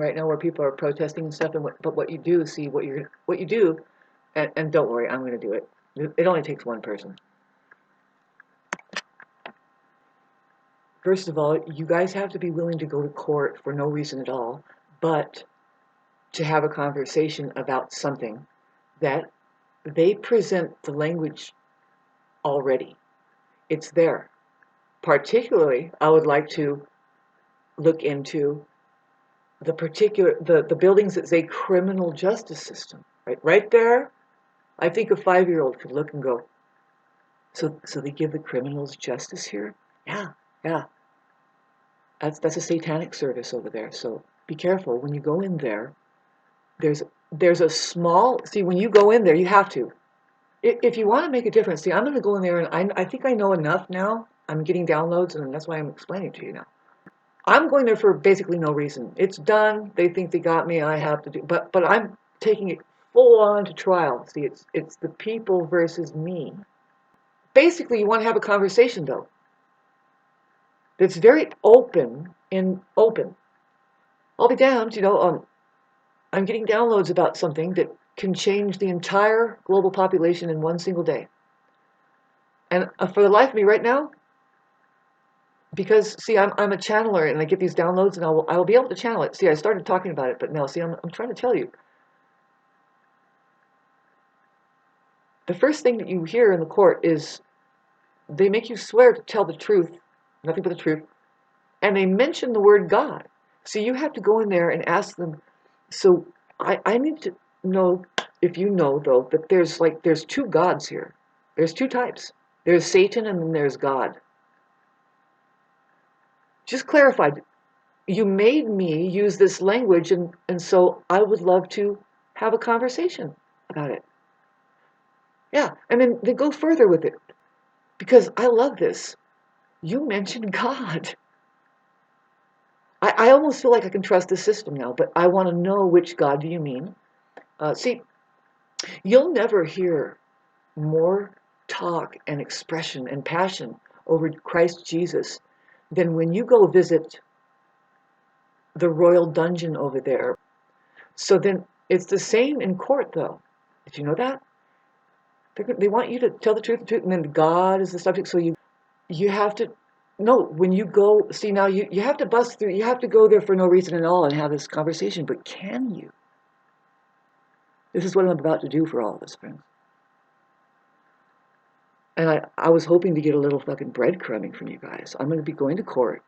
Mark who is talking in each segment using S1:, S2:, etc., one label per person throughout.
S1: right now where people are protesting and stuff, and but what you do, see what you do, and don't worry, I'm going to do it. It only takes one person. First of all, you guys have to be willing to go to court for no reason at all, but to have a conversation about something that they present the language already. It's there. Particularly, I would like to look into the buildings that say criminal justice system. Right there, I think a 5-year-old could look and go, so they give the criminals justice here? Yeah. That's a satanic service over there. So be careful when you go in there. There's a small, see, when you go in there, you have to. If you want to make a difference, see, I'm going to go in there, and I think I know enough now. I'm getting downloads, and that's why I'm explaining to you now. I'm going there for basically no reason. It's done. They think they got me. I have to do, but I'm taking it full on to trial. See, it's the people versus me. Basically, you want to have a conversation though. That's very open and open. I'll be damned, I'm getting downloads about something that can change the entire global population in one single day. And for the life of me right now, because see, I'm a channeler and I get these downloads and I will be able to channel it. See, I started talking about it, but now, see, I'm trying to tell you. The first thing that you hear in the court is they make you swear to tell the truth, nothing but the truth, and they mention the word God. So you have to go in there and ask them. So I need to know, if you know though, that there's two gods here. There's two types. There's Satan and then there's God. Just clarified. You made me use this language, and so I would love to have a conversation about it. Yeah, and then go further with it. Because I love this. You mentioned God. I almost feel like I can trust the system now, but I want to know which God do you mean. See, you'll never hear more talk and expression and passion over Christ Jesus than when you go visit the royal dungeon over there. So then it's the same in court, though. Did you know that? They want you to tell the truth, and then God is the subject. So you have to no. When you go, see, now you have to bust through. You have to go there for no reason at all and have this conversation. But can you? This is what I'm about to do for all of us, friends. And I was hoping to get a little fucking breadcrumbing from you guys. I'm going to be going to court,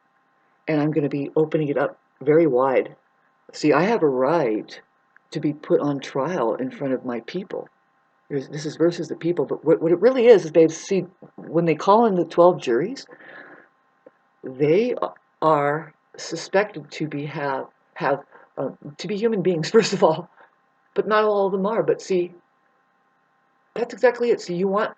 S1: and I'm going to be opening it up very wide. See, I have a right to be put on trial in front of my people. This is versus the people, but what it really is, babe, see, when they call in the 12 juries, they are suspected to be to be human beings, first of all, but not all of them are. But see, that's exactly it. See, you want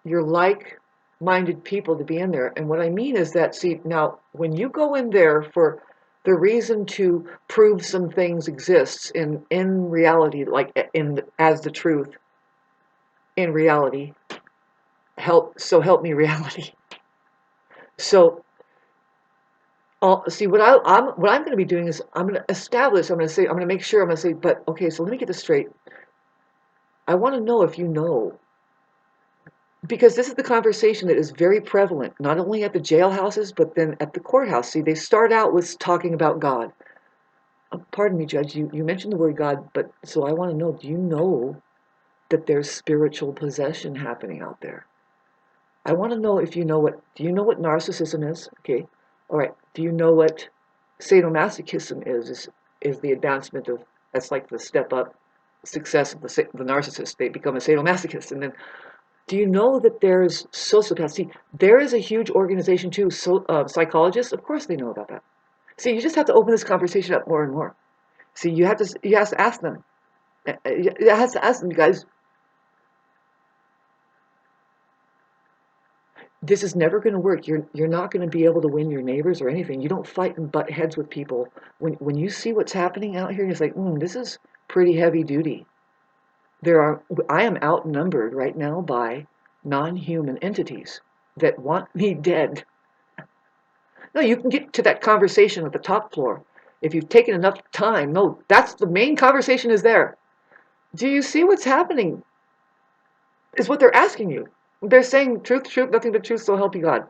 S1: your like-minded people to be in there, and what I mean is that, see, now when you go in there for the reason to prove some things exists in reality, like as the truth in reality, help me reality. So see, what I'm going to be doing is I'm going to establish. I'm going to make sure. I'm going to say, but okay. So let me get this straight. I want to know if you know, because this is the conversation that is very prevalent, not only at the jailhouses, but then at the courthouse. See, they start out with talking about God. Pardon me, Judge. You mentioned the word God, but so I want to know. Do you know that there's spiritual possession happening out there? I want to know if you know what. Do you know what narcissism is? Okay. All right. Do you know what sadomasochism is the advancement of, that's like the step up success of the narcissist. They become a sadomasochist. And then, do you know that there's sociopaths? See, there is a huge organization too, psychologists, of course they know about that. See, you just have to open this conversation up more and more. See, you have to ask them. You have to ask them, you guys. This is never going to work. You're not going to be able to win your neighbors or anything. You don't fight and butt heads with people. When you see what's happening out here, it's like, this is pretty heavy duty. I am outnumbered right now by non-human entities that want me dead. No, you can get to that conversation at the top floor. If you've taken enough time, no, that's the main conversation is there. Do you see what's happening? Is what they're asking you. They're saying truth, truth, nothing but truth, so help you God.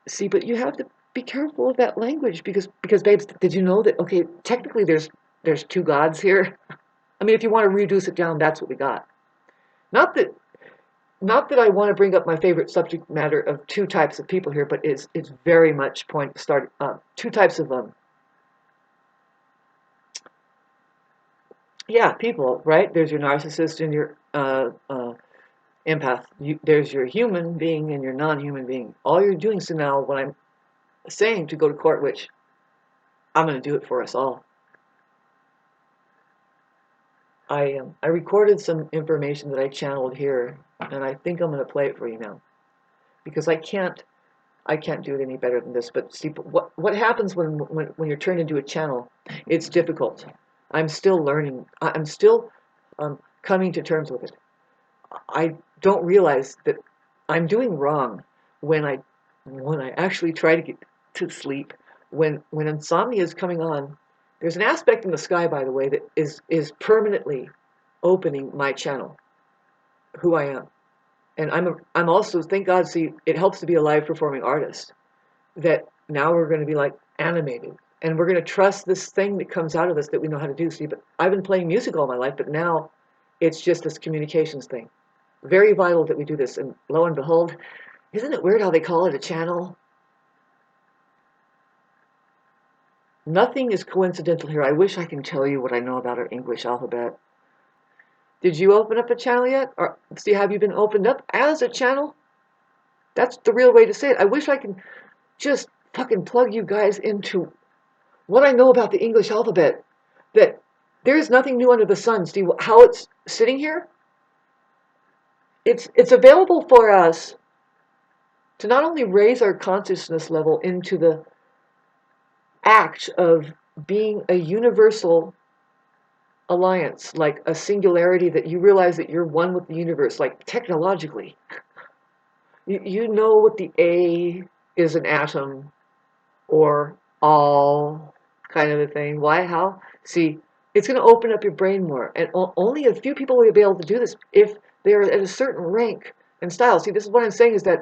S1: See, but you have to be careful of that language because babes, did you know that, okay, technically there's two gods here? I mean, if you want to reduce it down, that's what we got. Not that I want to bring up my favorite subject matter of two types of people here, but it's very much two types of people, right? There's your narcissist and your empath. There's your human being and your non-human being. All you're doing, so now when I'm saying to go to court, which I'm going to do it for us all, I recorded some information that I channeled here, and I think I'm going to play it for you now, because I can't do it any better than this. But see, what happens when you're turned into a channel? It's difficult. I'm still learning. I'm still coming to terms with it. I don't realize that I'm doing wrong when I actually try to get to sleep. When insomnia is coming on, there's an aspect in the sky, by the way, that is permanently opening my channel, who I am. And I'm also, thank God, see, it helps to be a live performing artist, that now we're going to be like animated, and we're going to trust this thing that comes out of us that we know how to do. See, but I've been playing music all my life, but now it's just this communications thing. Very vital that we do this, and lo and behold, isn't it weird how they call it a channel? Nothing is coincidental here. I wish I can tell you what I know about our English alphabet. Did you open up a channel yet? Or see, have you been opened up as a channel? That's the real way to say it. I wish I can just fucking plug you guys into what I know about the English alphabet. That there's nothing new under the sun. See how it's sitting here? It's available for us to not only raise our consciousness level into the act of being a universal alliance, like a singularity, that you realize that you're one with the universe, like technologically. You know what the A is, an atom, or all, kind of a thing. Why? How? See, it's going to open up your brain more, and only a few people will be able to do this if they're at a certain rank and style. See, this is what I'm saying, is that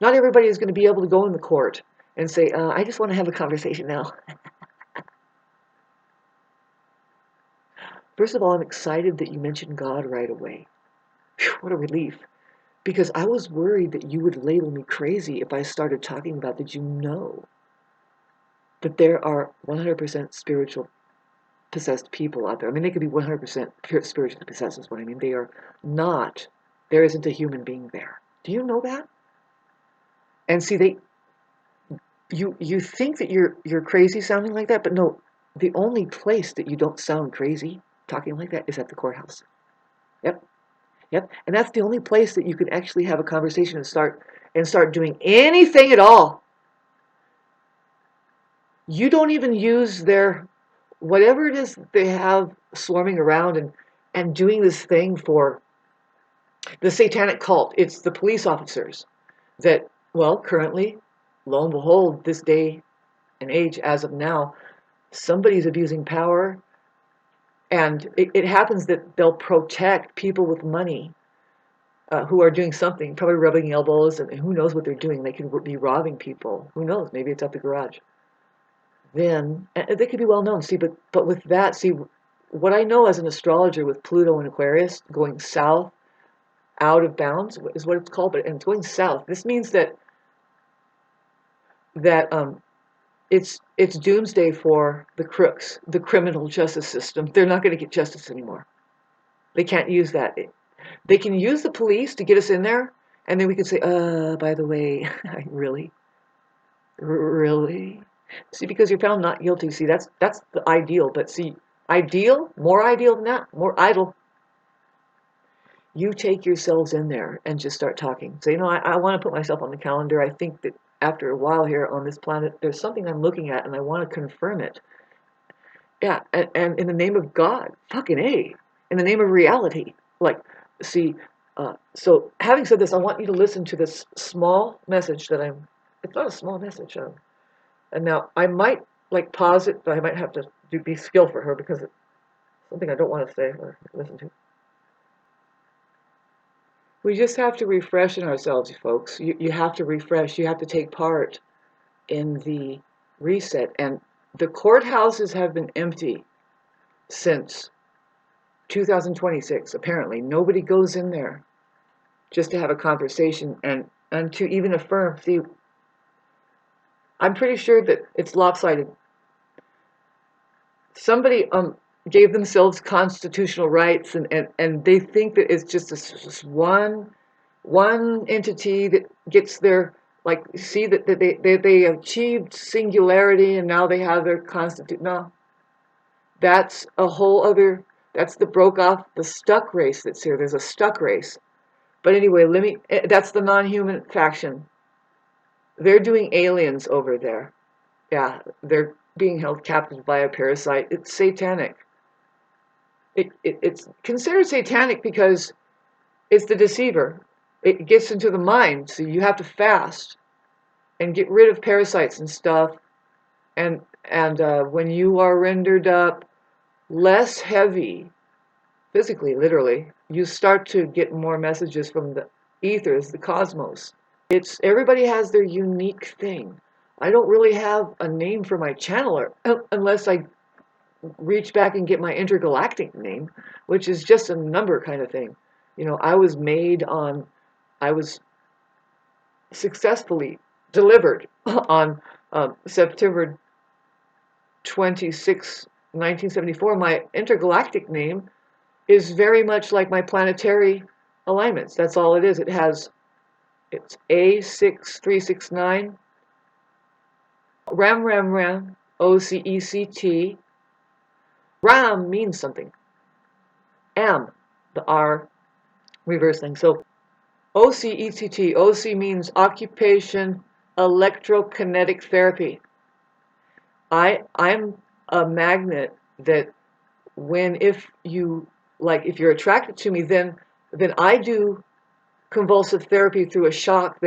S1: not everybody is going to be able to go in the court and say, I just want to have a conversation now. First of all, I'm excited that you mentioned God right away. Whew, what a relief. Because I was worried that you would label me crazy if I started talking about, did you know that there are 100% spiritual possessed people out there? I mean, they could be 100% spiritually possessed is what I mean. They are not, there isn't a human being there. Do you know that? And see, you think that you're crazy sounding like that, but no, the only place that you don't sound crazy talking like that is at the courthouse. Yep. Yep. And that's the only place that you can actually have a conversation and start doing anything at all. You don't even use their whatever it is they have swarming around and doing this thing for the satanic cult. It's the police officers that, well, currently, lo and behold, this day and age, as of now, somebody's abusing power, and it happens that they'll protect people with money who are doing something, probably rubbing elbows, and who knows what they're doing. They could be robbing people. Who knows? Maybe it's at the garage. Then they could be well known. See, but with that, see, what I know as an astrologer with Pluto and Aquarius going south, out of bounds is what it's called, but and it's going south. This means that it's doomsday for the crooks, the criminal justice system. They're not going to get justice anymore. They can't use that. They can use the police to get us in there, and then we can say, by the way, really? Really? See, because you're found not guilty. See, that's the ideal. But see, more ideal than that, more idle. You take yourselves in there and just start talking. Say, I want to put myself on the calendar. I think that after a while here on this planet, there's something I'm looking at, and I want to confirm it. Yeah, and in the name of God, fucking A, in the name of reality. Like, see, so having said this, I want you to listen to this small message that it's not a small message. And now I might like pause it, but I might have to be still for her because it's something I don't want to say or listen to. We just have to refresh in ourselves, folks. You have to refresh. You have to take part in the reset. And the courthouses have been empty since 2026, apparently. Nobody goes in there just to have a conversation and to even affirm. See, I'm pretty sure that it's lopsided. Somebody gave themselves constitutional rights, and they think that it's just this one entity that gets their, like, see that they achieved singularity and now they have their constitution. No, that's a whole other, that's the broke off, the stuck race that's here. There's a stuck race. But anyway, that's the non-human faction. They're doing aliens over there. Yeah, they're being held captive by a parasite. It's satanic. It's considered satanic because it's the deceiver. It gets into the mind, so you have to fast and get rid of parasites and stuff. And when you are rendered up less heavy, physically, literally, you start to get more messages from the ethers, the cosmos. It's everybody has their unique thing. I don't really have a name for my channeler unless I reach back and get my intergalactic name, which is just a number kind of thing. You know, I was successfully delivered on September 26, 1974. My intergalactic name is very much like my planetary alignments. That's all it is. It's A6369, Ram, OCECT. Ram means something. Am, the R reversing. So OCECT, OC means occupation electrokinetic therapy. I'm a magnet that if you're attracted to me, then I do convulsive therapy through a shock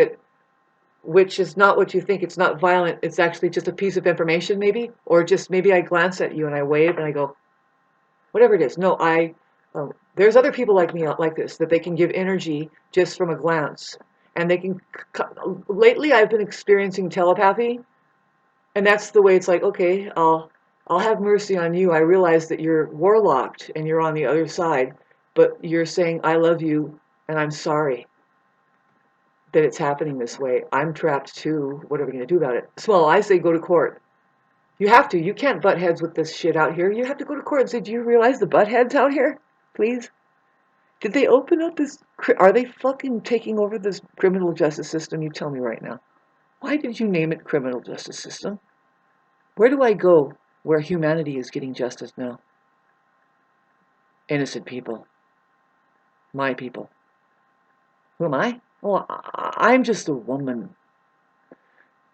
S1: which is not what you think. It's not violent. It's actually just a piece of information, maybe, or just maybe I glance at you and I wave and I go, whatever it is. No, there's other people like me like this, that they can give energy just from a glance, and they can. Lately, I've been experiencing telepathy, and that's the way it's like, okay, I'll have mercy on you. I realize that you're warlocked and you're on the other side, but you're saying I love you and I'm sorry that it's happening this way. I'm trapped too. What are we going to do about it? Well, I say go to court. You have to. You can't butt heads with this shit out here. You have to go to court and say, do you realize the butt heads out here? Please? Did they open up this? Are they fucking taking over this criminal justice system? You tell me right now. Why did you name it criminal justice system? Where do I go where humanity is getting justice now? Innocent people. My people. Who am I? Oh, I'm just a woman.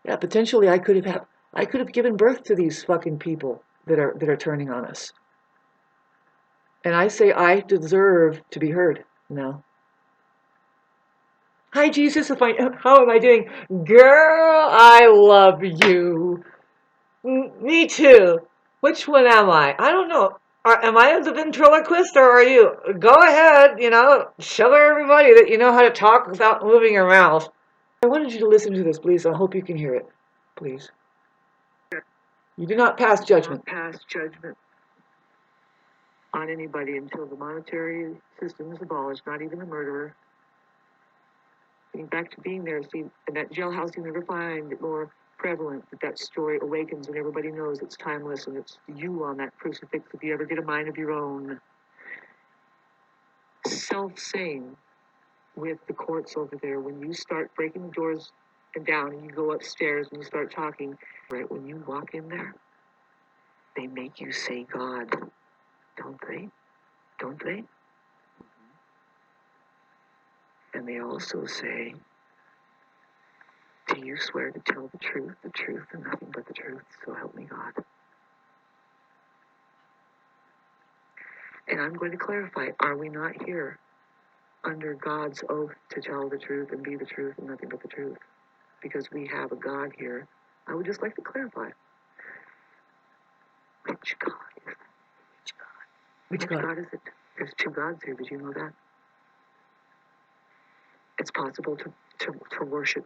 S1: Yeah, potentially I could have given birth to these fucking people that are turning on us. And I say I deserve to be heard now. Hi, Jesus. How am I doing? Girl, I love you. Me too. Which one am I? I don't know. Am I the ventriloquist or are you? Go ahead, show everybody that you know how to talk without moving your mouth. I wanted you to listen to this, please. I hope you can hear it. Please. You do not pass judgment. Pass judgment on anybody until the monetary system is abolished, not even the murderer. Getting back to being there, see, in that jailhouse, you never find it more prevalent that story awakens and everybody knows it's timeless and it's you on that crucifix if you ever get a mind of your own. Self-same with the courts over there. When you start breaking the doors and down and you go upstairs and you start talking, right when you walk in there, they make you say God, don't they? Don't they? And they also say, do you swear to tell the truth, and nothing but the truth, so help me God? And I'm going to clarify, are we not here under God's oath to tell the truth and be the truth and nothing but the truth? Because we have a God here. I would just like to clarify. Which God?
S2: God is it? There's two gods here. Did you know that? It's possible to worship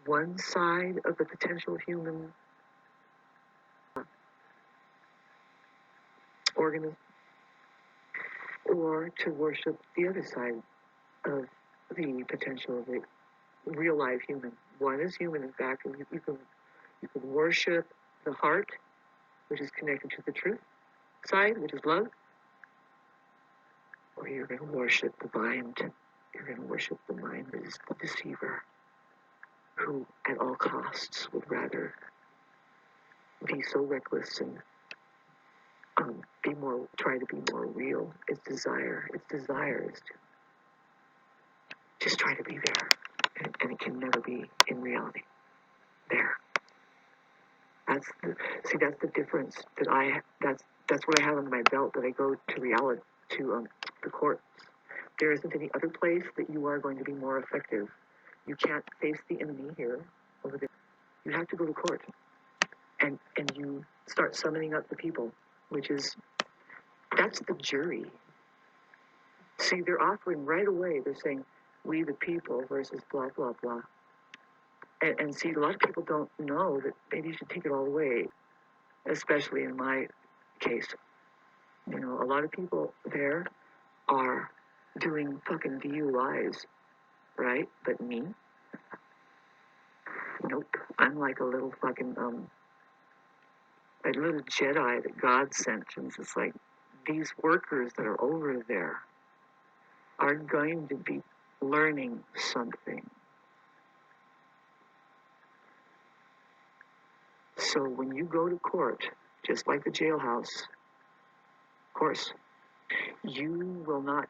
S2: one side of the potential human organism, or to worship the other side of the potential of the real life human. One is human, in fact, and you can worship the heart, which is connected to the truth side, which is love, or you're going to worship the mind. You're going to worship the mind that is the deceiver, who at all costs would rather be so reckless and try to be more real. Its desire is to just try to be there, and it can never be in reality there. That's the difference that's what I have under my belt, that I go to reality, to the courts. There isn't any other place that you are going to be more effective. You can't face the enemy here over there. You have to go to court, and you start summoning up the people, that's the jury. See, they're offering right away. They're saying, "We the people" versus blah blah blah. And see, a lot of people don't know that maybe you should take it all away, especially in my case. You know, a lot of people there are doing fucking DUIs, right? But me? Nope. I'm like a little fucking, a little Jedi that God sent. And it's just like, these workers that are over there are going to be learning something. So when you go to court, just like the jailhouse, of course, you will not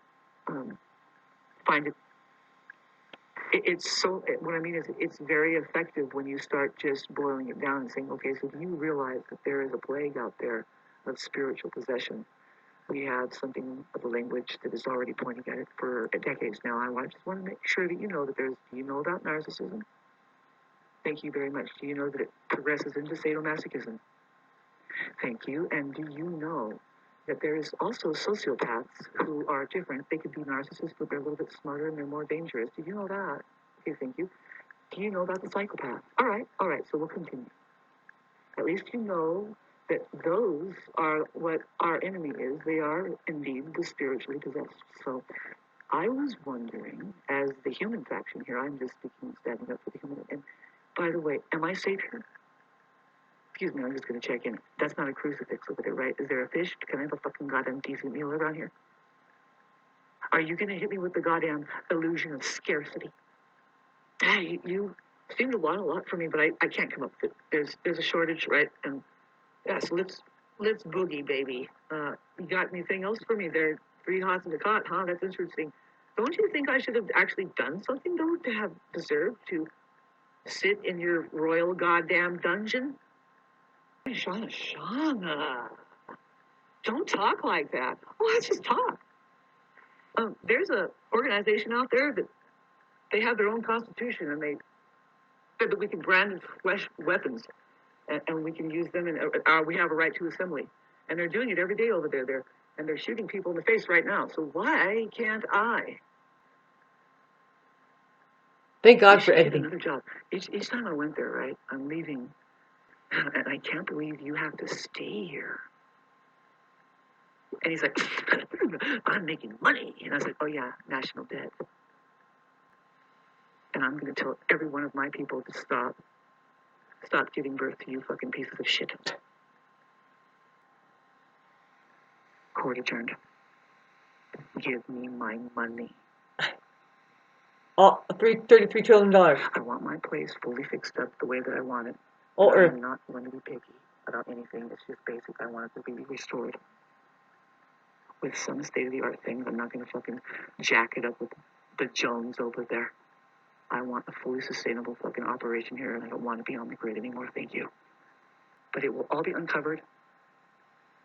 S2: find it. What I mean is, it's very effective when you start just boiling it down and saying, okay, so do you realize that there is a plague out there of spiritual possession? We have something of a language that is already pointing at it for decades now. Just want to make sure that you know that do you know about narcissism? Thank you very much. Do you know that it progresses into sadomasochism? Thank you. And do you know that there is also sociopaths who are different? They could be narcissists, but they're a little bit smarter and they're more dangerous. Did you know that? Okay, thank you. Do you know about the psychopath? All right, so we'll continue. At least you know that those are what our enemy is. They are indeed the spiritually possessed. So I was wondering, as the human faction here, I'm just speaking, standing up for the human. And by the way, am I safe here? Excuse me, I'm just going to check in. That's not a crucifix over there, right? Is there a fish? Can I have a fucking goddamn decent meal around here? Are you going to hit me with the goddamn illusion of scarcity? Hey, you seem to want a lot from me, but I can't come up with it. There's a shortage, right? And yeah, so let's boogie, baby. You got anything else for me there? 3 hots and a cot, huh? That's interesting. Don't you think I should have actually done something, though, to have deserved to sit in your royal goddamn dungeon? Shauna. Don't talk like that. Well, let's just talk. There's a organization out there that they have their own constitution, and they said that we can brand flesh weapons, and we can use them, and we have a right to assembly. And they're doing it every day over there. And they're shooting people in the face right now. So why can't I?
S1: Thank God for editing.
S2: Another job. Each time I went there, right, I'm leaving, and I can't believe you have to stay here. And he's like, I'm making money. And I was like, oh yeah, national debt. And I'm going to tell every one of my people to stop giving birth to you fucking pieces of shit. Court adjourned. Give me my money.
S1: $33 trillion.
S2: I want my place fully fixed up the way that I want it. I'm not going to be picky about anything. It's just basic. I want it to be restored with some state-of-the-art things. I'm not going to fucking jack it up with the Jones over there. I want a fully sustainable fucking operation here, and I don't want to be on the grid anymore. Thank you. But it will all be uncovered,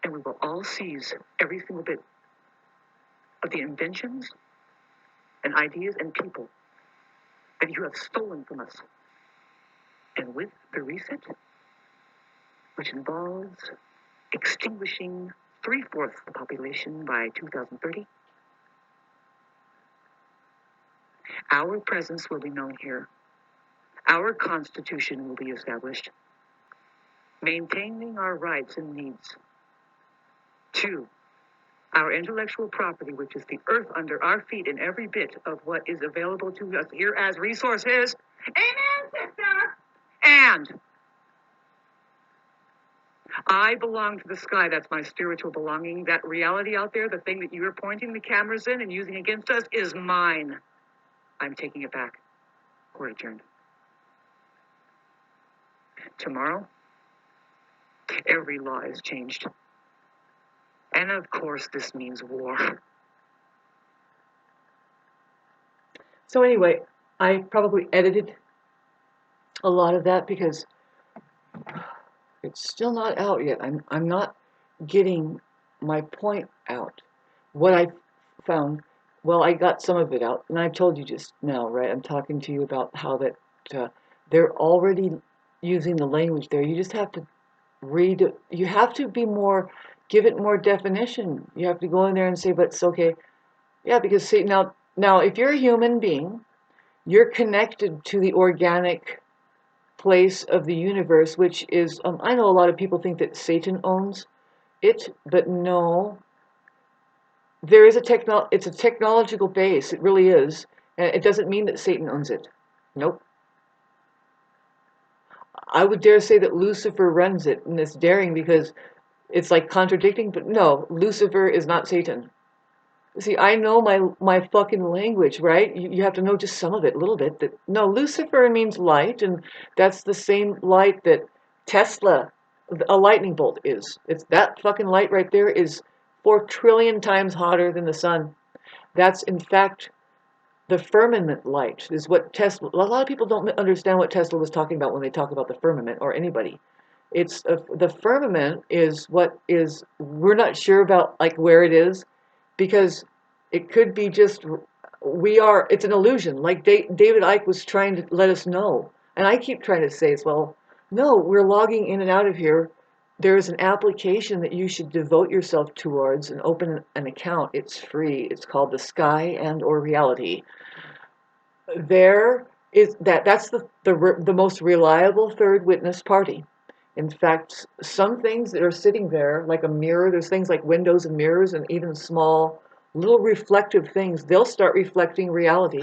S2: and we will all seize every single bit of the inventions and ideas and people that you have stolen from us. And with the reset, which involves extinguishing 3/4 the population by 2030. Our presence will be known here. Our constitution will be established, maintaining our rights and needs. 2, our intellectual property, which is the earth under our feet and every bit of what is available to us here as resources. Amen, sister! And I belong to the sky. That's my spiritual belonging. That reality out there, the thing that you're pointing the cameras in and using against us, is mine. I'm taking it back. Court adjourned. Tomorrow, every law is changed. And of course, this means war.
S1: So anyway, I probably edited a lot of that because it's still not out yet. I'm not getting my point out. What I found, well, I got some of it out, and I've told you just now, right? I'm talking to you about how that they're already using the language there. You just have to read it. You have to be more, give it more definition. You have to go in there and say, but it's okay. Yeah, because see, now if you're a human being, you're connected to the organic place of the universe, which is, I know a lot of people think that Satan owns it, but no, there is it's a technological base, it really is, and it doesn't mean that Satan owns it. Nope. I would dare say that Lucifer runs it, and it's daring because it's like contradicting, but no, Lucifer is not Satan. See, I know my fucking language, right? You have to know just some of it, a little bit. That no, Lucifer means light, and that's the same light that Tesla, a lightning bolt is. It's that fucking light right there is 4 trillion times hotter than the sun. That's in fact the firmament light is what Tesla. A lot of people don't understand what Tesla was talking about when they talk about the firmament, or anybody. It's the firmament is what is. We're not sure about like where it is, because it could be just it's an illusion, like David Icke was trying to let us know, and I keep trying to say as well, no, we're logging in and out of here. There's an application that you should devote yourself towards and open an account. It's free. It's called the Sky and or Reality. There is that's the most reliable third witness party. In fact, some things that are sitting there, like a mirror, there's things like windows and mirrors and even small little reflective things, they'll start reflecting reality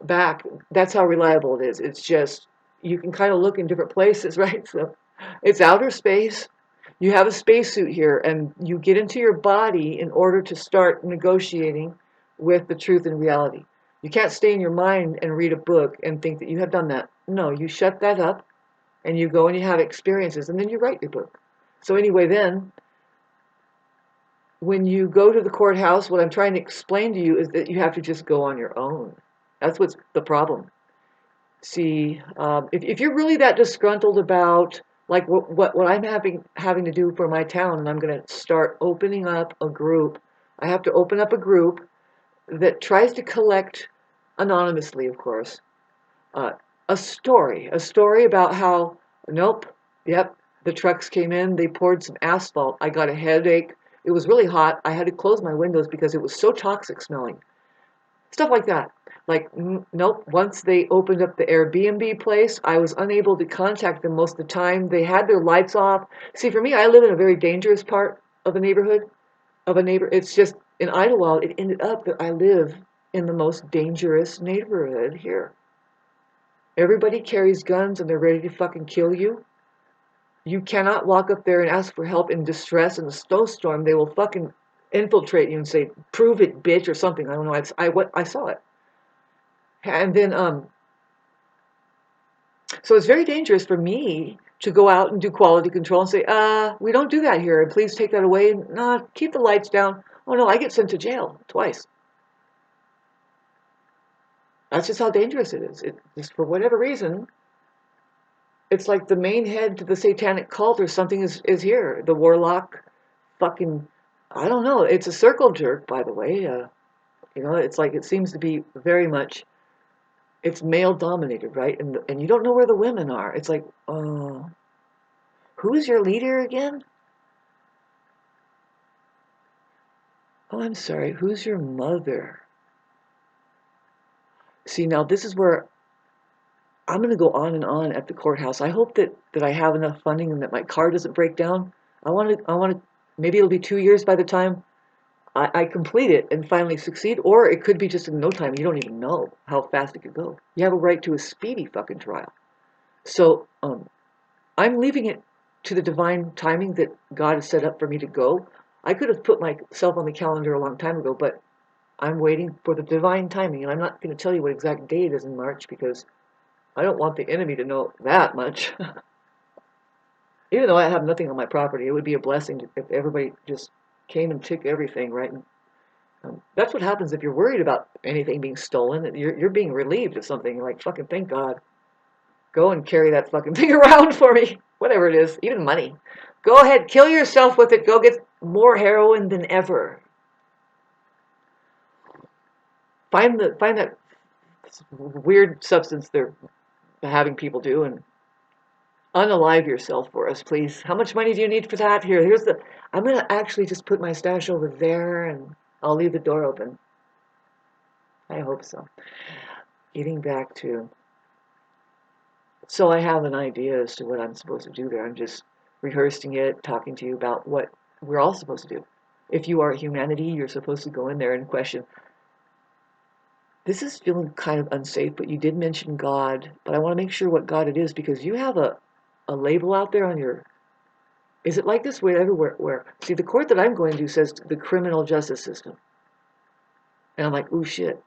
S1: back. That's how reliable it is. It's just, you can kind of look in different places, right? So it's outer space. You have a spacesuit here, and you get into your body in order to start negotiating with the truth and reality. You can't stay in your mind and read a book and think that you have done that. No, you shut that up and you go and you have experiences, and then you write your book. So anyway, then, when you go to the courthouse, what I'm trying to explain to you is that you have to just go on your own. That's what's the problem. See, if you're really that disgruntled about like what I'm having to do for my town, and I'm going to start opening up a group. I have to open up a group that tries to collect anonymously, of course, uh, a story about how, nope, yep, the trucks came in, they poured some asphalt, I got a headache, it was really hot, I had to close my windows because it was so toxic smelling. Stuff like that. Like, nope, once they opened up the Airbnb place, I was unable to contact them most of the time. They had their lights off. See, for me, I live in a very dangerous part of the neighborhood, it's just, in Idlewild, it ended up that I live in the most dangerous neighborhood here. Everybody carries guns and they're ready to fucking kill you. You cannot walk up there and ask for help in distress in a snowstorm. They will fucking infiltrate you and say, "Prove it, bitch," or something. I don't know. I saw it. And then so it's very dangerous for me to go out and do quality control and say, we don't do that here, and please take that away. No, keep the lights down. Oh no, I get sent to jail twice. That's just how dangerous it is. It just, for whatever reason, it's like the main head to the satanic cult or something is here. The warlock, fucking, I don't know. It's a circle jerk, by the way. It's like it seems to be very much, it's male dominated, right? And you don't know where the women are. It's like, who's your leader again? Oh, I'm sorry. Who's your mother? See, now this is where I'm going to go on and on at the courthouse. I hope that I have enough funding and that my car doesn't break down. I want to, maybe it'll be 2 years by the time I complete it and finally succeed, or it could be just in no time. You don't even know how fast it could go. You have a right to a speedy fucking trial. So, I'm leaving it to the divine timing that God has set up for me to go. I could have put myself on the calendar a long time ago, but I'm waiting for the divine timing, and I'm not going to tell you what exact day it is in March because I don't want the enemy to know that much. Even though I have nothing on my property, it would be a blessing if everybody just came and took everything, right? And, that's what happens if you're worried about anything being stolen. You're being relieved of something. You're like, fucking thank God. Go and carry that fucking thing around for me. Whatever it is, even money. Go ahead, kill yourself with it. Go get more heroin than ever. Find that weird substance they're having people do and unalive yourself for us, please. How much money do you need for that? Here's the. I'm gonna actually just put my stash over there, and I'll leave the door open. I hope so. Getting back to. So I have an idea as to what I'm supposed to do there. I'm just rehearsing it, talking to you about what we're all supposed to do. If you are humanity, you're supposed to go in there and question. This is feeling kind of unsafe, but you did mention God, but I want to make sure what God it is because you have a label out there on your. Is it like this way everywhere? Where see the court that I'm going to says the criminal justice system, and I'm like, ooh shit.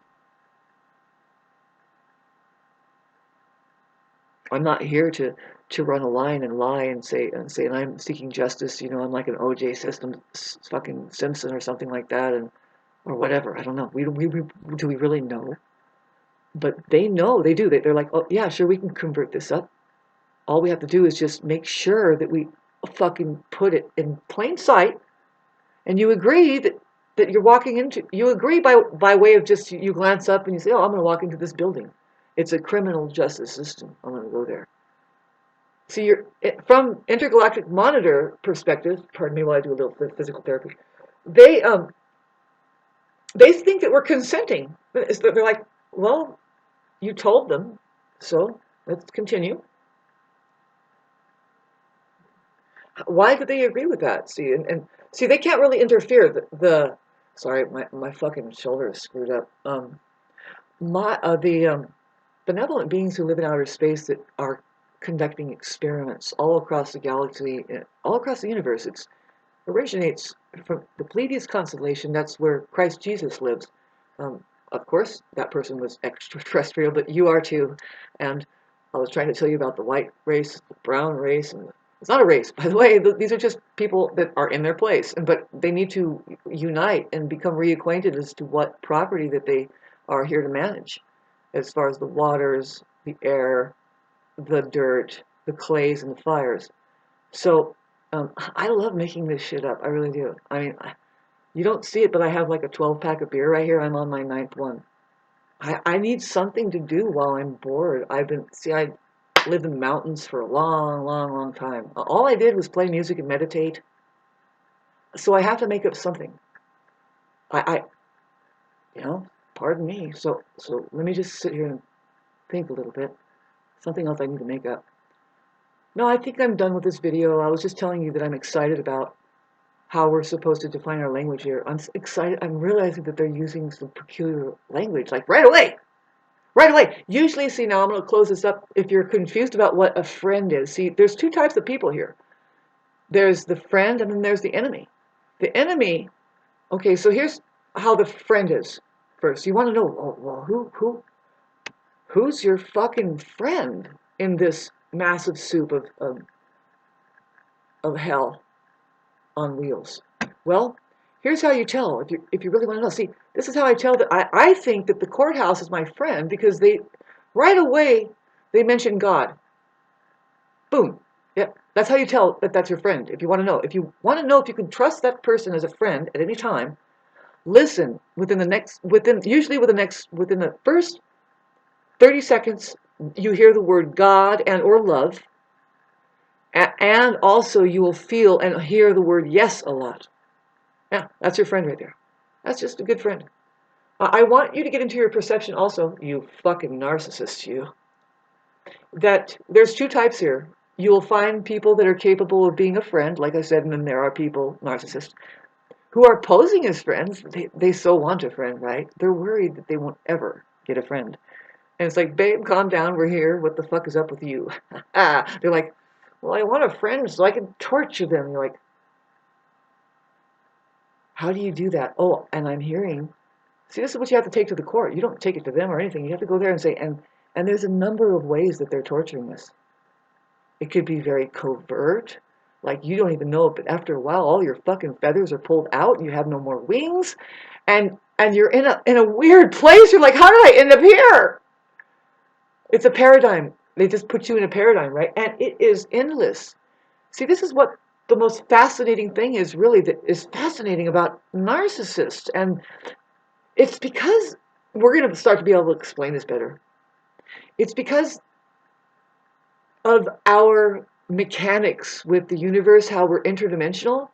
S1: I'm not here to run a line and lie and say and I'm seeking justice. You know, I'm like an OJ system, fucking Simpson or something like that, and or whatever. I don't know. We do we really know? But they know. They do. They're like, oh yeah, sure, we can convert this up. All we have to do is just make sure that we fucking put it in plain sight, and you agree that you're walking into. You agree by way of just you glance up and you say, oh, I'm going to walk into this building. It's a criminal justice system. I'm going to go there. See, from intergalactic monitor perspective. Pardon me while I do a little physical therapy. They they think that we're consenting. They're like, well, you told them, so let's continue. Why do they agree with that? See, and see, they can't really interfere. Sorry, my fucking shoulder is screwed up. The benevolent beings who live in outer space that are conducting experiments all across the galaxy, all across the universe. It originates from the Pleiades constellation. That's where Christ Jesus lives. Um, of course, that person was extraterrestrial, but you are too. And I was trying to tell you about the white race, the brown race, and it's not a race, by the way. These are just people that are in their place, but they need to unite and become reacquainted as to what property that they are here to manage, as far as the waters, the air, the dirt, the clays, and the fires. So I love making this shit up. I really do. I mean, you don't see it, but I have like a 12-pack of beer right here. I'm on my ninth one. I need something to do while I'm bored. I lived in the mountains for a long, long, long time. All I did was play music and meditate. So I have to make up something. I you know, pardon me. So let me just sit here and think a little bit. Something else I need to make up. No, I think I'm done with this video. I was just telling you that I'm excited about how we're supposed to define our language here. I'm excited. I'm realizing that they're using some peculiar language, like right away. Right away. Usually, see, now I'm going to close this up. If you're confused about what a friend is, see, there's two types of people here. There's the friend and then there's the enemy. The enemy, okay, so here's how the friend is. First, you want to know, well, who's your fucking friend in this massive soup of hell on wheels? Well, here's how you tell if you really want to know. See, this is how I tell that I think that the courthouse is my friend because they right away they mention God. Boom. Yep. That's how you tell that that's your friend. If you want to know. If you want to know if you can trust that person as a friend at any time, listen within the first 30 seconds you hear the word God and or love, and also you will feel and hear the word yes a lot. Yeah, that's your friend right there. That's just a good friend. I want you to get into your perception also, you fucking narcissist, you, that there's two types here. You will find people that are capable of being a friend, like I said, and then there are people, narcissists, who are posing as friends. They so want a friend, right? They're worried that they won't ever get a friend. And it's like, babe, calm down, we're here. What the fuck is up with you? They're like, well, I want a friend so I can torture them. You're like, how do you do that? Oh, and I'm hearing, see, this is what you have to take to the court. You don't take it to them or anything. You have to go there and say, and there's a number of ways that they're torturing us. It could be very covert, like you don't even know it, but after a while, all your fucking feathers are pulled out, and you have no more wings, and you're in a weird place. You're like, how did I end up here? It's a paradigm. They just put you in a paradigm, right? And it is endless. See, this is what the most fascinating thing is, really, that is fascinating about narcissists. And it's because we're going to start to be able to explain this better. It's because of our mechanics with the universe, how we're interdimensional.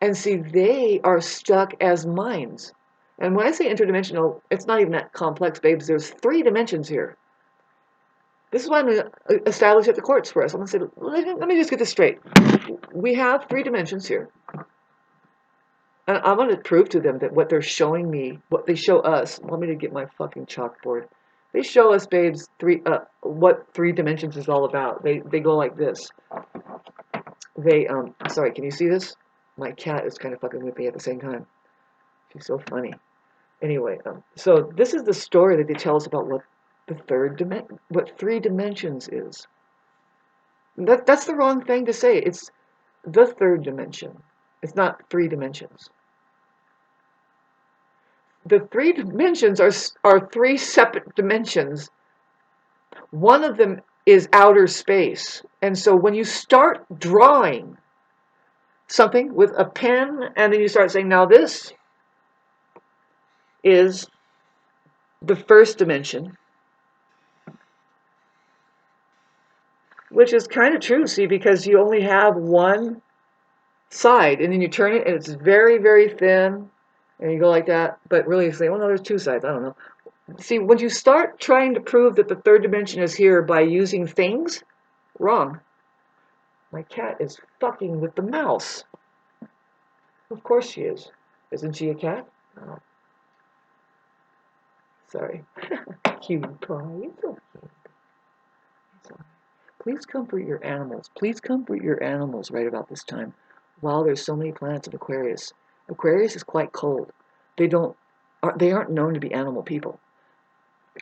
S1: And see, they are stuck as minds. And when I say interdimensional, it's not even that complex, babes. There's 3 dimensions here. This is what I'm going to establish at the courts for us. I'm going to say, let me just get this straight. We have 3 dimensions here. And I'm going to prove to them that what they're showing me, what they show us, want me to get my fucking chalkboard. They show us, babes, what 3 dimensions is all about. They go like this. Sorry, can you see this? My cat is kind of fucking with me at the same time. She's so funny. Anyway, so this is the story that they tell us about what what 3 dimensions is. That's the wrong thing to say. It's the 3rd dimension. It's not 3 dimensions. The 3 dimensions are 3 separate dimensions. One of them is outer space. And so when you start drawing something with a pen, and then you start saying, now this is the 1st dimension, which is kind of true, see, because you only have one side, and then you turn it, and it's very, very thin, and you go like that, but really you say, well, no, there's 2 sides, I don't know. See, when you start trying to prove that the 3rd dimension is here by using things, wrong. My cat is fucking with the mouse. Of course she is. Isn't she a cat? Oh. Sorry. Cute pie. It's okay. It's all right. Please comfort your animals. Please comfort your animals right about this time. While there's so many planets in Aquarius. Aquarius is quite cold. They aren't known to be animal people.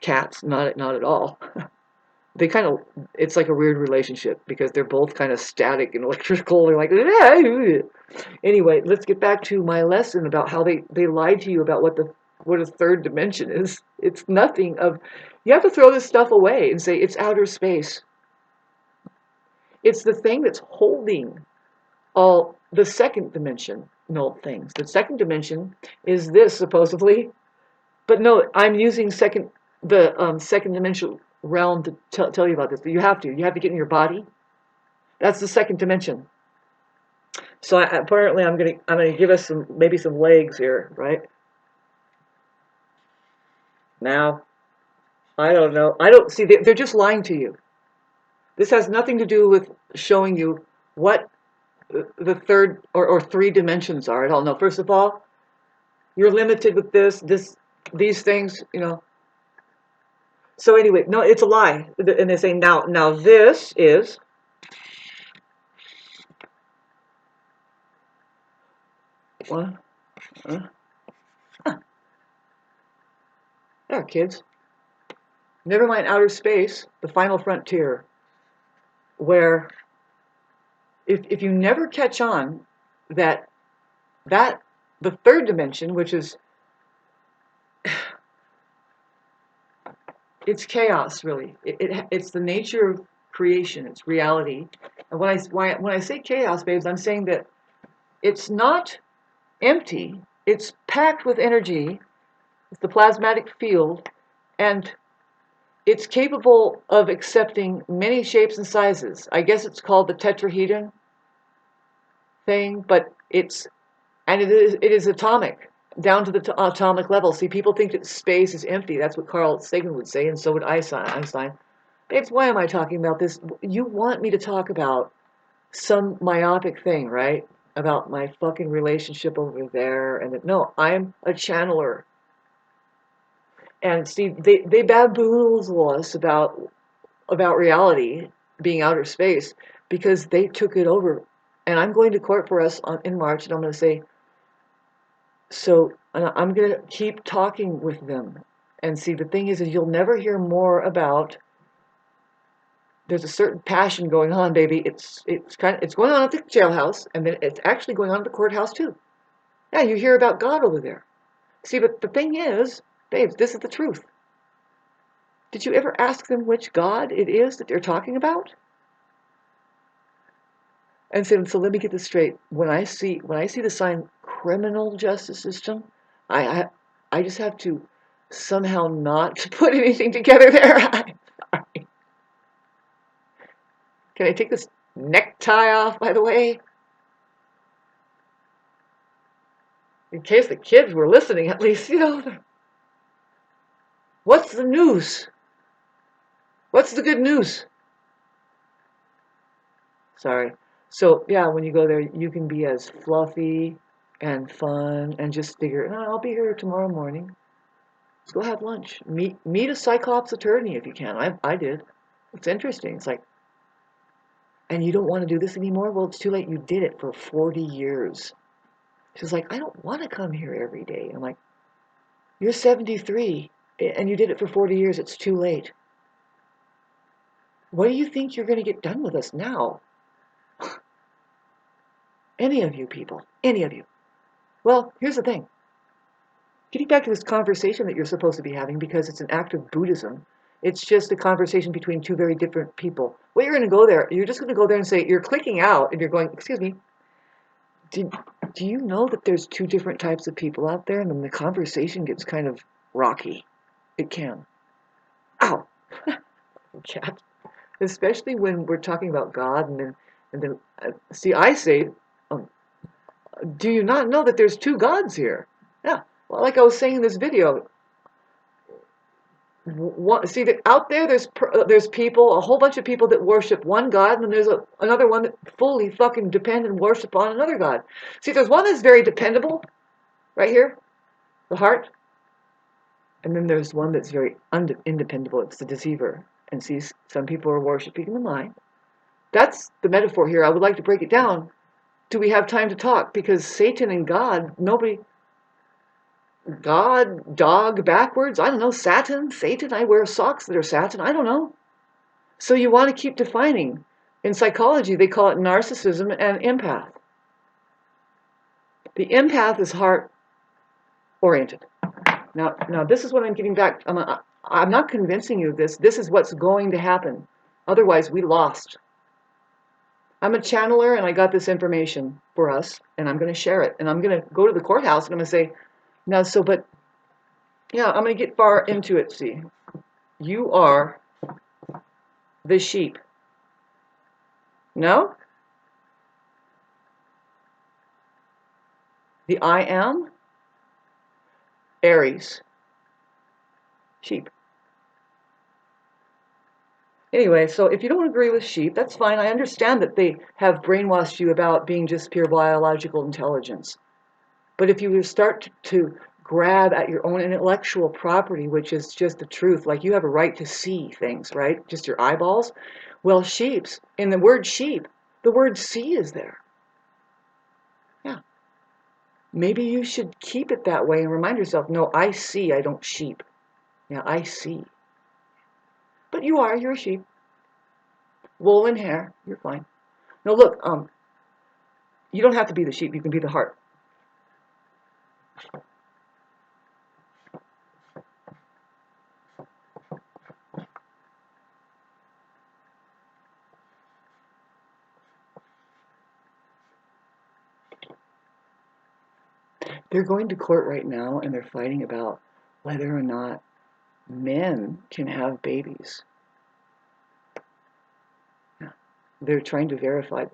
S1: Cats, not at all. They kind of, it's like a weird relationship because they're both kind of static and electrical. They're like, anyway, let's get back to my lesson about how they lied to you about what a 3rd dimension is. It's nothing of, you have to throw this stuff away and say it's outer space. It's the thing that's holding all the 2nd dimensional things. The 2nd dimension is this, supposedly, but no, I'm using the 2nd dimensional realm to tell you about this. But you have to get in your body. That's the 2nd dimension. So apparently I'm gonna give us maybe some legs here, right? Now, I don't know. I don't see. They're just lying to you. This has nothing to do with showing you what the 3rd or 3 dimensions are at all. No, first of all, you're limited with these things, you know. So anyway, no, it's a lie. And they say, now this is, what? There, kids. Never mind outer space, the final frontier, where if you never catch on that the 3rd dimension, which is, it's chaos, really. It's the nature of creation. It's reality. And when I say chaos, babes, I'm saying that it's not empty. It's packed with energy. It's the plasmatic field, and it's capable of accepting many shapes and sizes. I guess it's called the tetrahedron thing, but it is atomic. down to the atomic level. See, people think that space is empty. That's what Carl Sagan would say, and so would Einstein. Babes, why am I talking about this? You want me to talk about some myopic thing, right? About my fucking relationship over there, and that, no, I'm a channeler. And see, they bamboozle us about reality being outer space because they took it over. And I'm going to court for us in March, and I'm going to say, so I'm going to keep talking with them. And see, the thing is you'll never hear more about. There's a certain passion going on, baby. It's going on at the jailhouse, and then it's actually going on at the courthouse too. Yeah, you hear about God over there. See, but the thing is, babes, this is the truth. Did you ever ask them which God it is that they're talking about? And so let me get this straight. When I see the sign criminal justice system, I I just have to somehow not put anything together there. I'm sorry. Can I take this necktie off, by the way? In case the kids were listening, at least, what's the news? What's the good news? Sorry. So, yeah, when you go there, you can be as fluffy and fun and just figure, no, I'll be here tomorrow morning. Let's go have lunch. Meet a Cyclops attorney if you can. I did. It's interesting. It's like, and you don't want to do this anymore? Well, it's too late. You did it for 40 years. She's like, I don't want to come here every day. I'm like, you're 73 and you did it for 40 years. It's too late. What do you think you're going to get done with us now? Any of you people. Any of you. Well, here's the thing. Getting back to this conversation that you're supposed to be having, because it's an act of Buddhism, it's just a conversation between two very different people. Well, you're going to go there. You're just going to go there and say, you're clicking out, and you're going, excuse me, do you know that there's two different types of people out there? And then the conversation gets kind of rocky. It can. Ow! Cat. Especially when we're talking about God, and then see, I say, um, do you not know that there's two gods here? Yeah. Well, like I was saying in this video, see that out there, there's people, a whole bunch of people that worship one God, and then there's another one that fully fucking depend and worship on another God. See, there's one that's very dependable, right here, the heart, and then there's one that's very independable. It's the deceiver. And see, some people are worshiping the mind. That's the metaphor here. I would like to break it down. Do we have time to talk? Because Satan and God, nobody. God, dog, backwards, I don't know, Satan, I wear socks that are satin, I don't know. So you want to keep defining. In psychology, they call it narcissism and empath. The empath is heart-oriented. Now, this is what I'm getting back. I'm not convincing you of this. This is what's going to happen. Otherwise, we lost. I'm a channeler, and I got this information for us, and I'm going to share it. And I'm going to go to the courthouse, and I'm going to say, now, but, yeah, I'm going to get far into it, see. You are the sheep. No? The I am, Aries, sheep. Anyway, so if you don't agree with sheep, that's fine. I understand that they have brainwashed you about being just pure biological intelligence. But if you start to grab at your own intellectual property, which is just the truth, like you have a right to see things, right? Just your eyeballs. Well, sheeps, in the word sheep, the word see is there. Yeah. Maybe you should keep it that way and remind yourself, no, I see, I don't sheep. Yeah, I see. But you're a sheep. Wool and hair, you're fine. No, look, you don't have to be the sheep, you can be the heart. They're going to court right now and they're fighting about whether or not men can have babies. Yeah. They're trying to verify.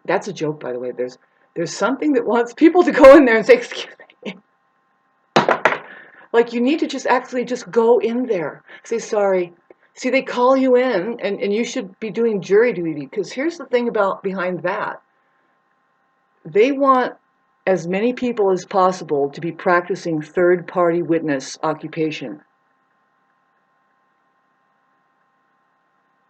S1: That's a joke, by the way. There's something that wants people to go in there and say, excuse me. Like, you need to just actually just go in there. Say, sorry. See, they call you in, and you should be doing jury duty, because here's the thing about behind that. They want as many people as possible to be practicing third-party witness occupation.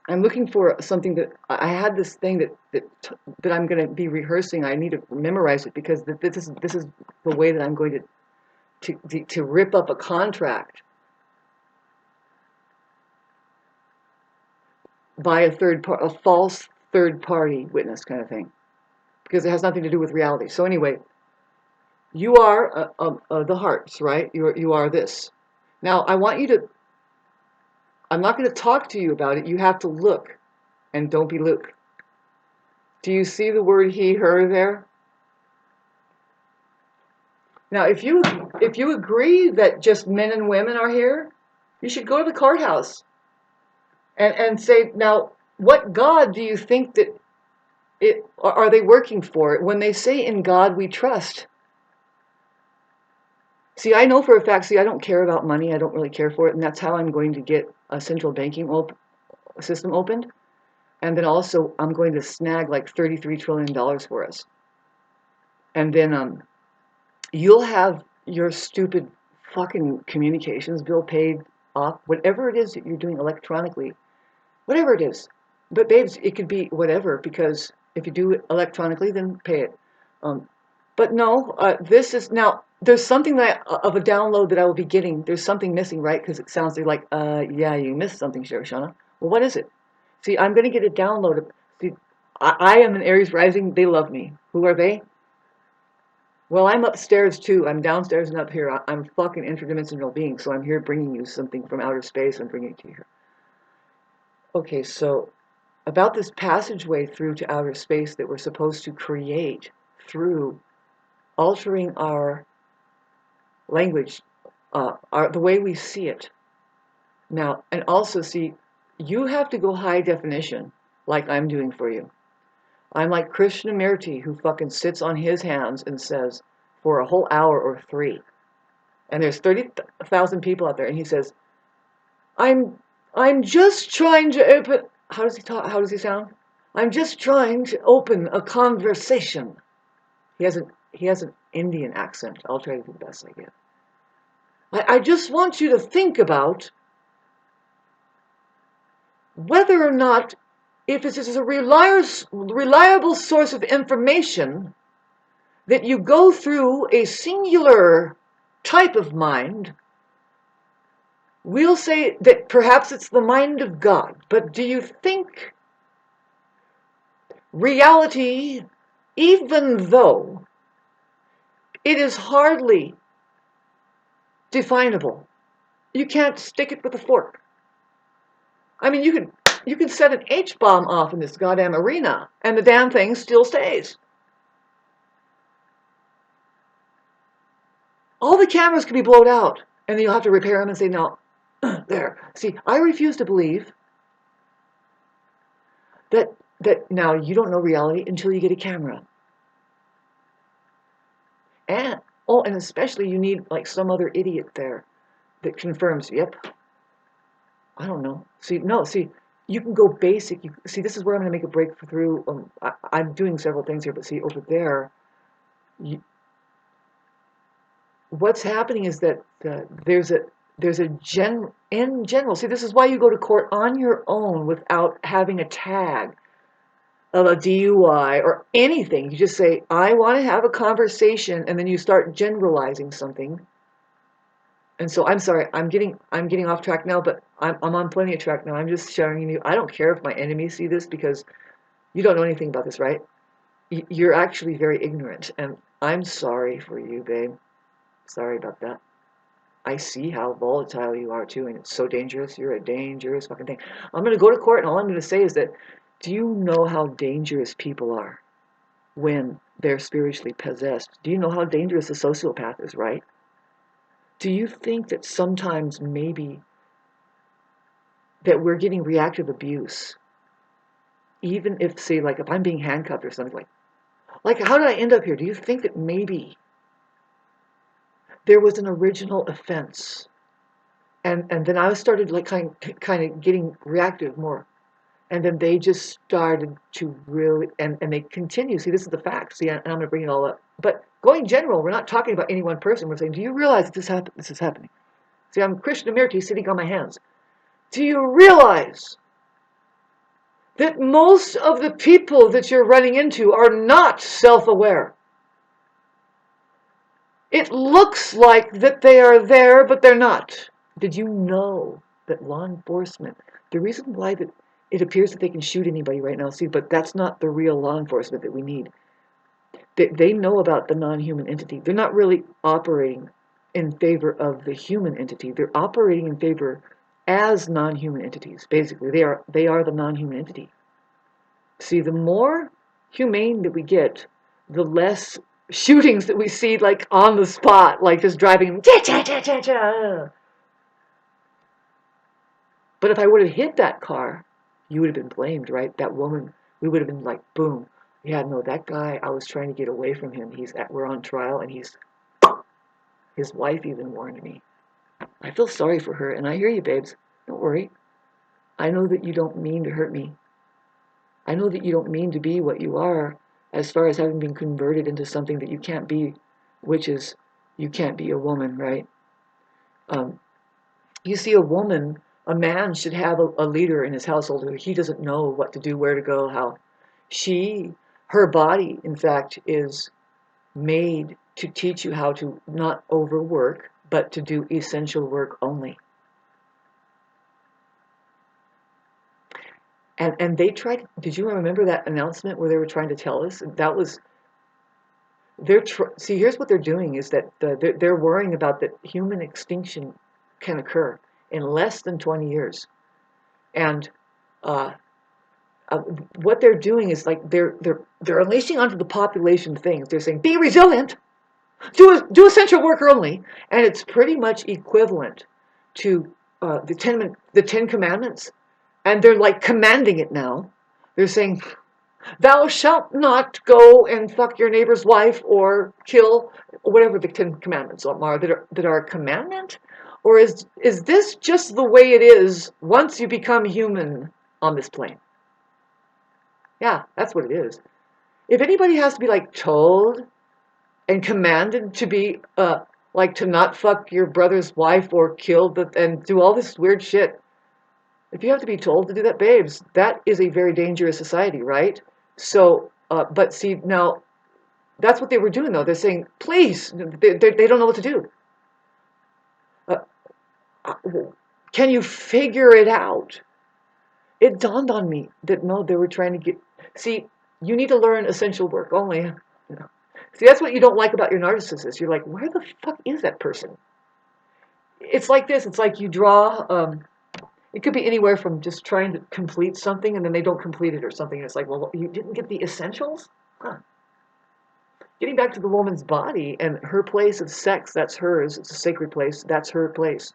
S1: I'm looking for something that I had this thing that I'm going to be rehearsing. I need to memorize it, because this is the way that I'm going to rip up a contract by a false third party witness kind of thing, because it has nothing to do with reality. So anyway, you are the hearts, right? You are this. Now I want you to. I'm not going to talk to you about it. You have to look, and don't be Luke. Do you see the word he, her there? Now, if you agree that just men and women are here, you should go to the courthouse and say, now, what God do you think that are they working for? When they say in God we trust. See, I know for a fact, I don't care about money. I don't really care for it. And that's how I'm going to get a central banking system opened. And then also, I'm going to snag like $33 trillion for us. And then you'll have your stupid fucking communications bill paid off, whatever it is that you're doing electronically, whatever it is. But babes, it could be whatever, because if you do it electronically, then pay it. But no, this is now, there's something that of a download that I will be getting. There's something missing, right? Because it sounds like, yeah, you missed something, Shauna. Well, what is it? See, I'm going to get a download. See, I am an Aries rising. They love me. Who are they? Well, I'm upstairs too. I'm downstairs and up here. I'm fucking interdimensional being, so I'm here bringing you something from outer space. I'm bringing it to you here. Okay, so about this passageway through to outer space that we're supposed to create through altering our language, the way we see it. Now, and also see, you have to go high definition, like I'm doing for you. I'm like Krishnamurti, who fucking sits on his hands and says, for a whole hour or 3, and there's 30,000 people out there, and he says, I'm just trying to open. How does he talk? How does he sound? I'm just trying to open a conversation. He has an Indian accent. I'll try to do the best I can. I just want you to think about whether or not, if it is a reliable source of information, that you go through a singular type of mind. We'll say that perhaps it's the mind of God, but do you think reality, even though it is hardly definable, you can't stick it with a fork? I mean, you can set an H-bomb off in this goddamn arena, and the damn thing still stays. All the cameras can be blown out, and then you'll have to repair them and say, no, there. See, I refuse to believe that now you don't know reality until you get a camera. And and especially you need like some other idiot there that confirms, yep. I don't know. See, no, see, you can go basic. See, this is where I'm going to make a breakthrough. I'm doing several things here, but see, over there, what's happening is that there's a in general. See, this is why you go to court on your own without having a tag of a DUI or anything. You just say, I want to have a conversation, and then you start generalizing something. And so I'm sorry, I'm getting off track now, but I'm on plenty of track now. I'm just showing you. I don't care if my enemies see this, because you don't know anything about this, right? You're actually very ignorant, and I'm sorry for you, babe. Sorry about that. I see how volatile you are too, and it's so dangerous. You're a dangerous fucking thing. I'm going to go to court, and all I'm going to say is that, do you know how dangerous people are when they're spiritually possessed? Do you know how dangerous a sociopath is, right? Do you think that sometimes maybe that we're getting reactive abuse, even if, say, like if I'm being handcuffed or something, like how did I end up here? Do you think that maybe there was an original offense. And then I started like kind of getting reactive more. And then they just started to really, and they continue. See, this is the fact. See, and I'm going to bring it all up. But going general, we're not talking about any one person. We're saying, do you realize that this is happening? See, I'm Krishnamurti sitting on my hands. Do you realize that most of the people that you're running into are not self-aware? It looks like that they are there, but they're not. Did you know that law enforcement, the reason why that it appears that they can shoot anybody right now, see, but that's not the real law enforcement that we need. They know about the non-human entity. They're not really operating in favor of the human entity. They're operating in favor as non-human entities. Basically, they are the non-human entity. See, the more humane that we get, the less shootings that we see, like on the spot, like just driving. But if I would have hit that car, you would have been blamed, right? That woman, we would have been like, boom. Yeah, no, that guy, I was trying to get away from him. We're on trial, and his wife even warned me. I feel sorry for her, and I hear you, babes. Don't worry. I know that you don't mean to hurt me. I know that you don't mean to be what you are, as far as having been converted into something that you can't be, which is you can't be a woman, right? You see, a man should have a leader in his household who he doesn't know what to do, where to go, how. Her body, in fact, is made to teach you how to not overwork, but to do essential work only. And they tried, did you remember that announcement where they were trying to tell us? That was, see, here's what they're doing is that they're worrying about that human extinction can occur in less than 20 years. And uh, what they're doing is like they're unleashing onto the population things. They're saying, be resilient, do essential work only. And it's pretty much equivalent to the Ten Commandments. And they're like commanding it now. They're saying, thou shalt not go and fuck your neighbor's wife or kill, whatever the Ten Commandments are that are a commandment? Or is this just the way it is once you become human on this plane? Yeah, that's what it is. If anybody has to be like told and commanded to be like to not fuck your brother's wife or kill and do all this weird shit, if you have to be told to do that, babes, that is a very dangerous society, right? So, but see, now, that's what they were doing, though. They're saying, please, they don't know what to do. Can you figure it out? It dawned on me that, no, they were trying to get... See, you need to learn essential work only. See, that's what you don't like about your narcissist. You're like, where the fuck is that person? It's like this. It's like you draw... It could be anywhere from just trying to complete something and then they don't complete it or something. It's like, well, you didn't get the essentials? Huh. Getting back to the woman's body and her place of sex, that's hers. It's a sacred place. That's her place.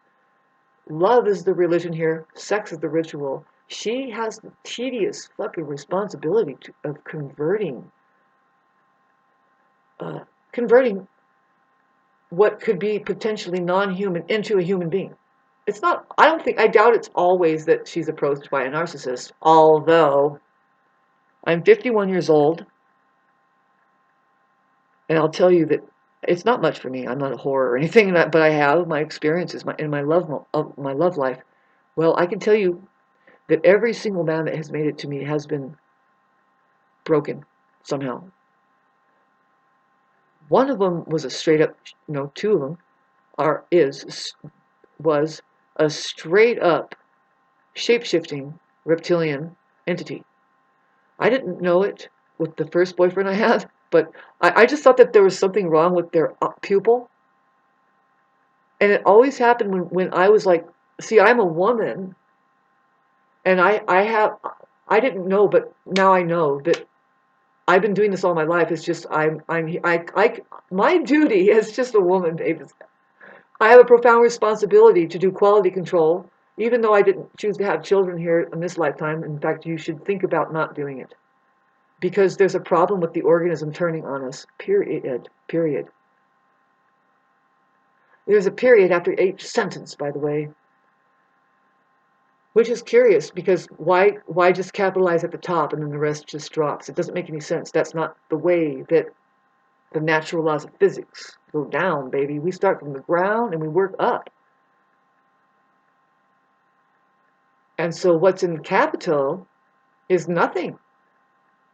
S1: Love is the religion here. Sex is the ritual. She has the tedious fucking responsibility of converting what could be potentially non-human into a human being. It's not, I doubt it's always that she's approached by a narcissist, although I'm 51 years old, and I'll tell you that it's not much for me. I'm not a whore or anything, but I have my experiences in my love life. Well, I can tell you that every single man that has made it to me has been broken somehow. One of them was a straight up, no, two of them was a straight up shape-shifting reptilian entity. I didn't know it with the first boyfriend I had, but I just thought that there was something wrong with their pupil. And it always happened when I was like, see, I'm a woman, and I didn't know, but now I know that I've been doing this all my life. It's just my duty as just a woman, babe. I have a profound responsibility to do quality control, even though I didn't choose to have children here in this lifetime. In fact, you should think about not doing it. Because there's a problem with the organism turning on us, period. There's a period after each sentence, by the way, which is curious because why just capitalize at the top and then the rest just drops? It doesn't make any sense. That's not the way that the natural laws of physics go down, baby. We start from the ground and we work up. And so what's in capital is nothing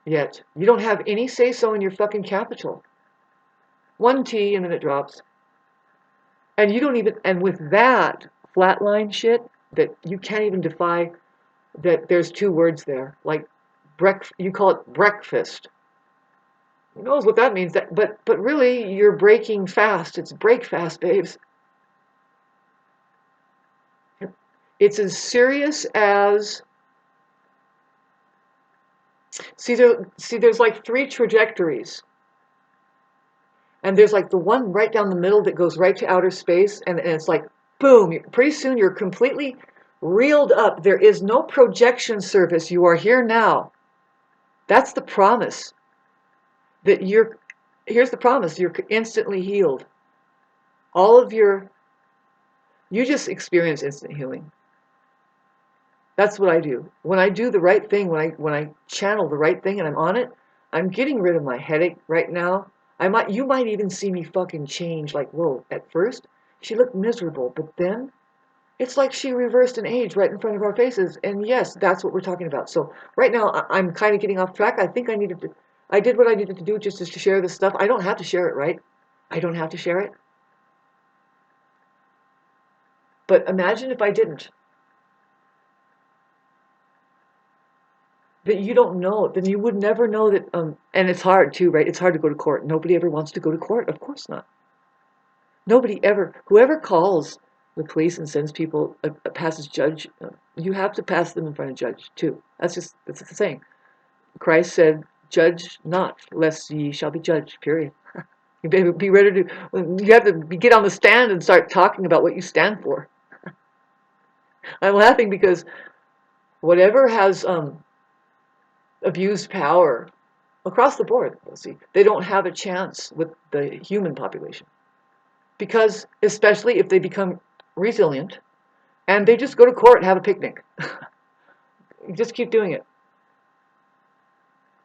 S1: yet. You don't have any say-so in your fucking capital. One T and then it drops. And you don't even, and with that flatline shit, that you can't even defy that there's two words there. Like, you call it breakfast. Who knows what that means? But really, you're breaking fast. It's break fast, babes. It's as serious as, there's like three trajectories. And there's like the one right down the middle that goes right to outer space, and it's like, boom, pretty soon you're completely reeled up. There is no projection surface. You are here now. That's the promise. Here's the promise, you're instantly healed. You just experience instant healing. That's what I do. When I do the right thing, when I channel the right thing and I'm on it, I'm getting rid of my headache right now. You might even see me fucking change, like, whoa, at first, she looked miserable, but then, it's like she reversed an age right in front of our faces, and yes, that's what we're talking about. So, right now, I'm kind of getting off track. I think I did what I needed to do just to share this stuff. I don't have to share it, right? I don't have to share it. But imagine if I didn't. That you don't know, then you would never know that, and it's hard too, right? It's hard to go to court. Nobody ever wants to go to court. Of course not. Nobody ever, whoever calls the police and sends people, passes judge, you have to pass them in front of judge too. That's the thing. Christ said, judge not, lest ye shall be judged, period. You be ready to, you have to get on the stand and start talking about what you stand for. I'm laughing because whatever has abused power across the board, see, they don't have a chance with the human population. Because, especially if they become resilient, and they just go to court and have a picnic. You just keep doing it.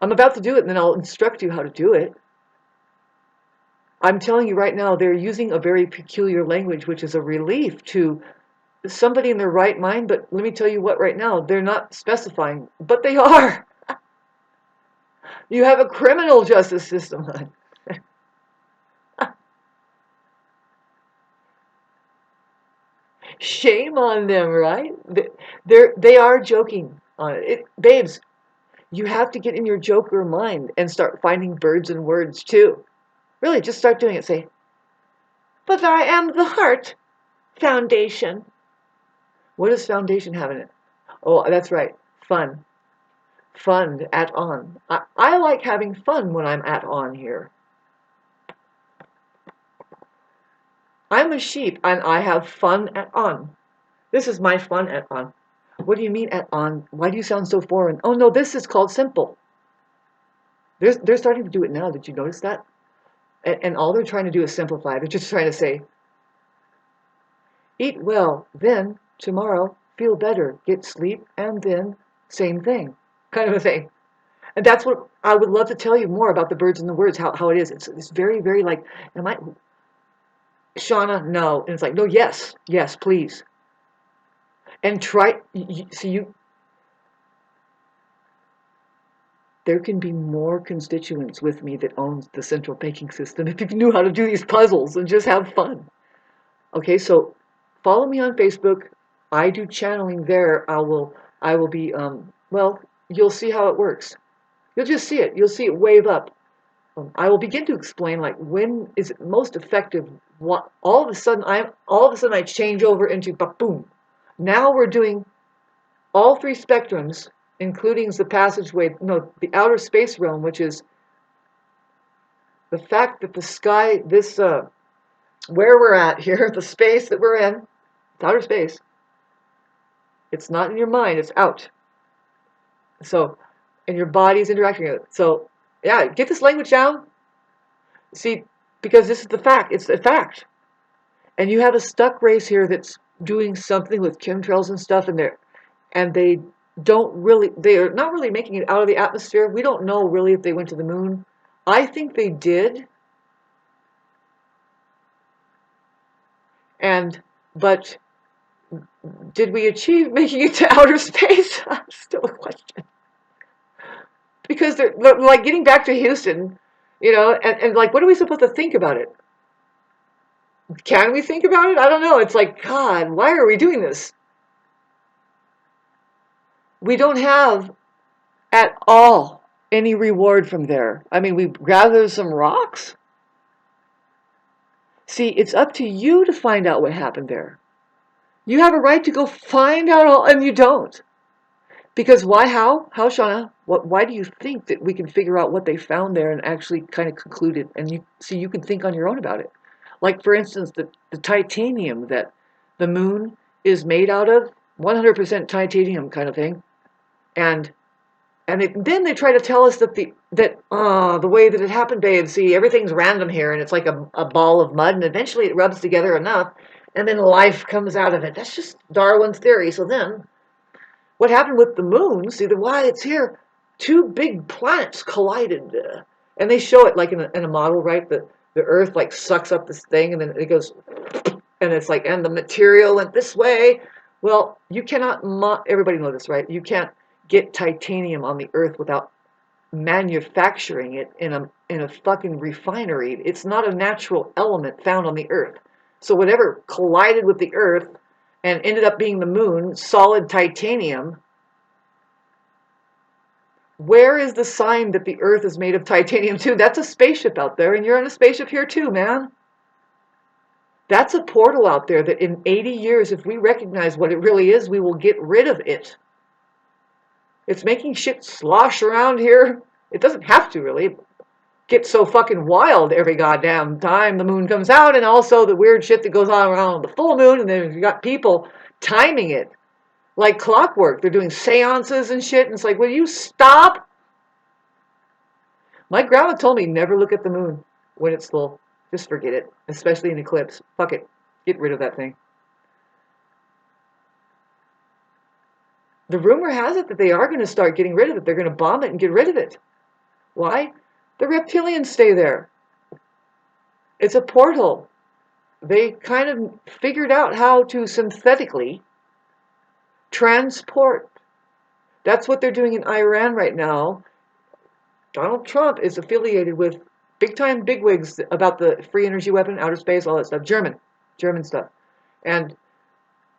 S1: I'm about to do it, and then I'll instruct you how to do it. I'm telling you right now, they're using a very peculiar language, which is a relief to somebody in their right mind, but let me tell you what, right now, they're not specifying, but they are. You have a criminal justice system, hon. Shame on them, right? They are joking on it. Babes, you have to get in your joker mind and start finding birds and words too. Really, just start doing it. Say, but I am the heart foundation. What does foundation have in it? Oh, that's right. Fun. Fun at on. I like having fun when I'm at on here. I'm a sheep and I have fun at on. This is my fun at on. What do you mean at on? Why do you sound so foreign? Oh no, this is called simple. They're starting to do it now. Did you notice that? And all they're trying to do is simplify. They're just trying to say, eat well, then tomorrow feel better, get sleep, and then same thing, kind of a thing. And that's what I would love to tell you more about the birds and the words, how it is. It's very, very like, am I, Shauna, no. And it's like, no, yes, please. And try, there can be more constituents with me that owns the central banking system if you knew how to do these puzzles and just have fun. Okay, so follow me on Facebook. I do channeling there. I will be, well, you'll see how it works. You'll just see it. You'll see it wave up. I will begin to explain, like, when is it most effective. What all of a sudden I change over into boom. Now we're doing all three spectrums, including the passageway, no, the outer space realm, which is the fact that the sky, this where we're at here, the space that we're in, it's outer space. It's not in your mind, it's out. So, and your body's interacting with it. So, yeah, get this language down. See, because this is the fact. It's a fact. And you have a stuck race here that's doing something with chemtrails and stuff, and they they're not really making it out of the atmosphere. We don't know really if they went to the moon. I think they did. But did we achieve making it to outer space? Still a question. Because they're like getting back to Houston, and like, what are we supposed to think about it? Can we think about it? I don't know. It's like, God, why are we doing this? We don't have at all any reward from there. I mean, we gathered some rocks. See, it's up to you to find out what happened there. You have a right to go find out all, and you don't. Because why, how, Shauna? Why do you think that we can figure out what they found there and actually kind of conclude it? And you can think on your own about it. Like, for instance, the titanium that the moon is made out of, 100% titanium kind of thing. And then they try to tell us that the way that it happened, babe, see, everything's random here, and it's like a ball of mud, and eventually it rubs together enough, and then life comes out of it. That's just Darwin's theory. So then, what happened with the moon, see, why it's here, two big planets collided, and they show it like in a model, right? The Earth like sucks up this thing, and then it goes, and it's like, and the material went this way. Well, you cannot, everybody knows this, right? You can't get titanium on the Earth without manufacturing it in a fucking refinery. It's not a natural element found on the Earth. So whatever collided with the Earth and ended up being the moon, solid titanium. Where is the sign that the Earth is made of titanium too? That's a spaceship out there, and you're in a spaceship here too, man. That's a portal out there that in 80 years, if we recognize what it really is, we will get rid of it. It's making shit slosh around here. It doesn't have to really get so fucking wild every goddamn time the moon comes out, and also the weird shit that goes on around the full moon, and then you got people timing it like clockwork. They're doing seances and shit, and it's like, will you stop? My grandma told me never look at the moon when it's full. Just forget it, especially in eclipse. Fuck it. Get rid of that thing. The rumor has it that they are going to start getting rid of it. They're going to bomb it and get rid of it. Why? The reptilians stay there. It's a portal. They kind of figured out how to synthetically transport. That's what they're doing in Iran right now. Donald Trump is affiliated with big-time bigwigs about the free energy weapon, outer space, all that stuff. German stuff. And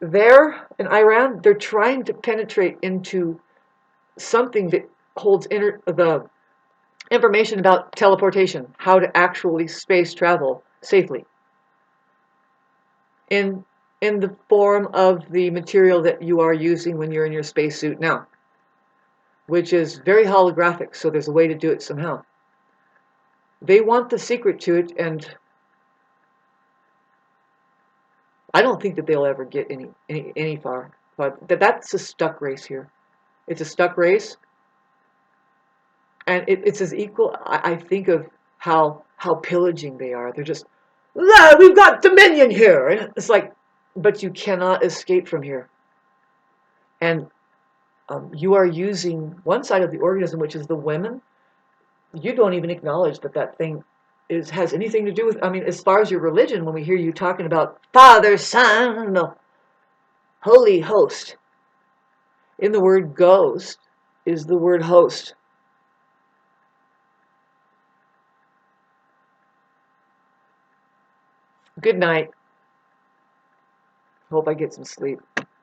S1: there in Iran, they're trying to penetrate into something that holds the information about teleportation, how to actually space travel safely, in the form of the material that you are using when you're in your spacesuit now, which is very holographic, so there's a way to do it somehow. They want the secret to it, and I don't think that they'll ever get any far. But that's a stuck race here. It's a stuck race, and it's as equal. I think of how pillaging they are. They're just, we've got dominion here, and it's like, but you cannot escape from here. And you are using one side of the organism, which is the women. You don't even acknowledge that thing has anything to do with, I mean, as far as your religion, when we hear you talking about Father, Son, the Holy Host, in the word ghost is the word host. Good night. Hope I get some sleep.